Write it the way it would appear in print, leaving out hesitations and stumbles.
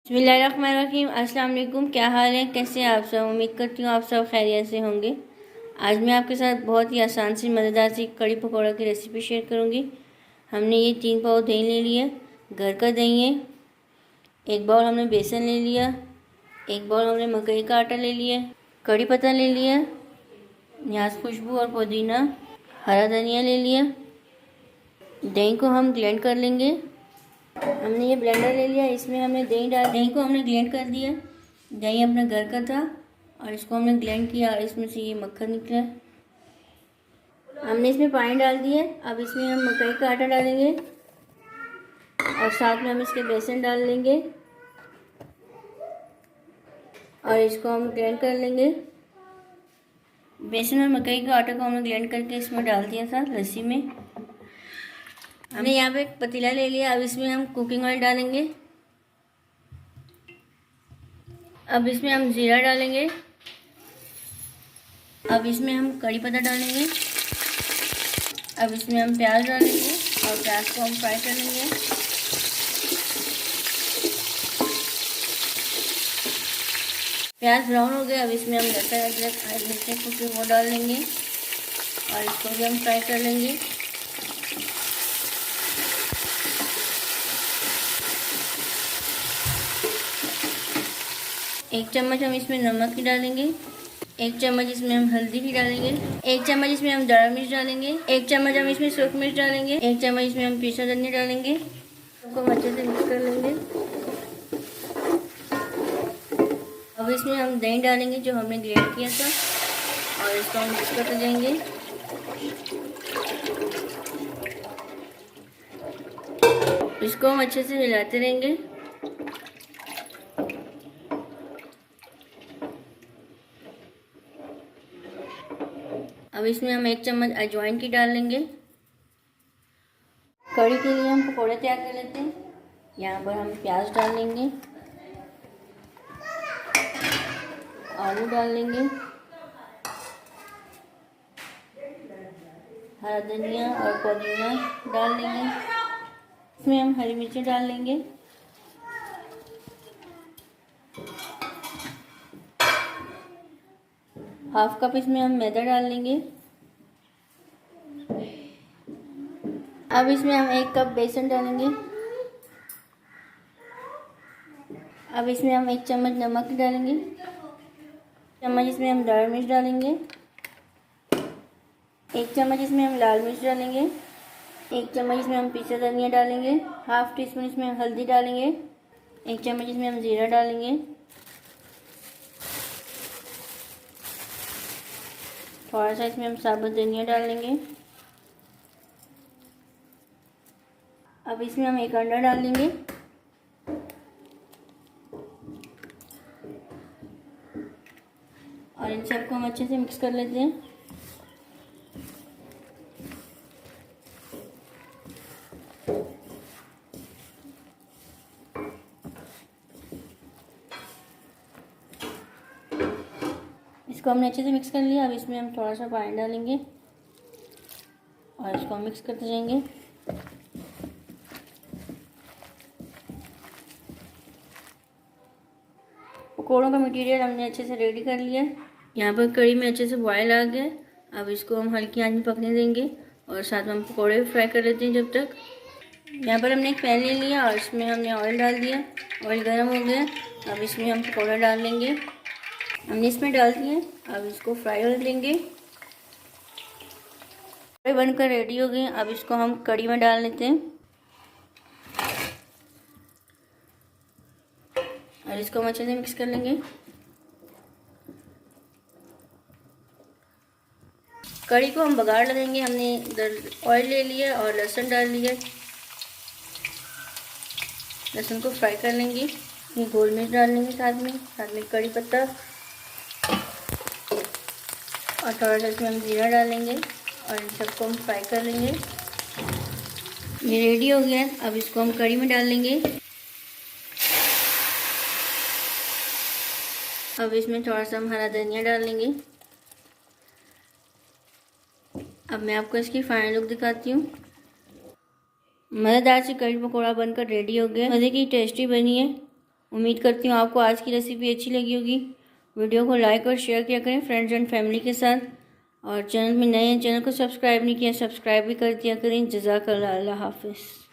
बिस्मिल्लाहिर्रहमानिर्रहीम। अस्सलाम वालेकुम। क्या हाल है, कैसे हैं आप सब? उम्मीद करती हूँ आप सब खैरियत से होंगे। आज मैं आपके साथ बहुत ही आसान सी मज़ेदार सी कड़ी पकौड़ा की रेसिपी शेयर करूँगी। हमने ये 3 पाव दही ले लिया, घर का दही है। 1 बाउल हमने बेसन ले लिया, 1 बाउल हमने मकई का आटा ले लिया, कड़ी पत्ता ले लिया, न्याज खुशबू और पुदीना, हरा धनिया ले लिया। दही को हम ग्राइंड कर लेंगे। हमने ये ब्लेंडर ले लिया, इसमें हमने दही को हमने ग्राइंड कर दिया। दही अपने घर का था और इसको हमने ग्राइंड किया और इसमें से ये मक्खन निकला। हमने इसमें पानी डाल दिया। अब इसमें हम मकई का आटा डालेंगे और साथ में हम इसके बेसन डाल लेंगे और इसको हम ग्राइंड कर लेंगे। बेसन और मकई का आटा को हमने ग्राइंड करके इसमें डाल दिया था लस्सी में। हमने यहाँ पे एक पतीला ले लिया। अब इसमें हम कुकिंग ऑयल डालेंगे। अब इसमें हम जीरा डालेंगे। अब इसमें हम कड़ी पत्ता डालेंगे। अब इसमें हम प्याज डालेंगे और प्याज को हम फ्राई कर लेंगे। प्याज ब्राउन हो गया। अब इसमें हम लहसुन अदरक हरी मिर्ची कुटी वो डाल लेंगे और इसको भी हम फ्राई कर लेंगे। एक चम्मच हम इसमें नमक की डालेंगे, 1 चम्मच इसमें हम हल्दी की डालेंगे, 1 चम्मच इसमें हम दाढ़ा मिर्च डालेंगे, 1 चम्मच हम इसमें सूख मिर्च डालेंगे, 1 चम्मच इसमें हम पिसा धनिया डालेंगे। इसको अच्छे से मिक्स कर लेंगे। अब इसमें हम दही डालेंगे जो हमने ग्राइंड किया था और इसको हम मिक्स करते जाएंगे। इसको हम अच्छे से मिलाते रहेंगे। अब इसमें हम 1 चम्मच अजवाइन की डाल लेंगे। कड़ी के लिए हम पकौड़े तैयार कर लेते हैं। यहाँ पर हम प्याज डाल लेंगे, आलू डाल लेंगे, हरा धनिया और पुदीना डाल लेंगे। इसमें हम हरी मिर्ची डाल लेंगे। हाफ कप इसमें हम मैदा डाल लेंगे। अब इसमें हम 1 कप बेसन डालेंगे। अब इसमें हम 1 चम्मच नमक डालेंगे, चम्मच इसमें हम दाढ़ा मिर्च डालेंगे, 1 चम्मच इसमें हम लाल मिर्च डालेंगे, 1 चम्मच इसमें हम पिसा धनिया डालेंगे, हाफ टी स्पून इसमें हम हल्दी डालेंगे, 1 चम्मच इसमें हम जीरा डालेंगे, थोड़ा सा इसमें हम साबुत धनिया डाल लेंगे। अब इसमें हम 1 अंडा डाल लेंगे और इन सबको हम अच्छे से मिक्स कर लेते हैं। इसको हमने अच्छे से मिक्स कर लिया। अब इसमें हम थोड़ा सा पानी डालेंगे और इसको हम मिक्स करते जाएंगे। पकौड़ों का मटेरियल हमने अच्छे से रेडी कर लिया। यहाँ पर कड़ी में अच्छे से बॉयल आ गया। अब इसको हम हल्की आंच में पकने देंगे और साथ में हम पकौड़े भी फ्राई कर लेते हैं जब तक। यहाँ पर हमने एक पैन ले लिया और इसमें हमने ऑयल डाल दिया। ऑयल गर्म हो गया। अब इसमें हम पकौड़े डाल लेंगे। हमने इसमें डाल दिए। अब इसको फ्राई कर लेंगे। पकौड़े बनकर रेडी हो गए। अब इसको हम कड़ी में डाल लेते हैं और इसको हम अच्छे से मिक्स कर लेंगे। कड़ी को हम बघार लगाएंगे। हमने इधर ऑयल ले लिया और लहसुन डाल लिया। लहसुन को फ्राई कर लेंगे। ये गोल मिर्च डाल लेंगे, साथ में कड़ी पत्ता और थोड़ा सा इसमें हम जीरा डालेंगे और इन सबको हम फ्राई कर लेंगे। ये रेडी हो गया। अब इसको हम कड़ी में डाल लेंगे। अब इसमें थोड़ा सा हम हरा धनिया डाल लेंगे। अब मैं आपको इसकी फाइनल लुक दिखाती हूँ। मज़ेदार सी कड़ी पकौड़ा बनकर रेडी हो गया। मज़े की टेस्टी बनी है। उम्मीद करती हूँ आपको आज की रेसिपी अच्छी लगी होगी। वीडियो को लाइक और शेयर किया करें फ्रेंड्स एंड फैमिली के साथ, और चैनल में नए हैं, चैनल को सब्सक्राइब नहीं किया सब्सक्राइब भी कर दिया करें। जज़ाकल्लाह, अल्लाह हाफ़िज़।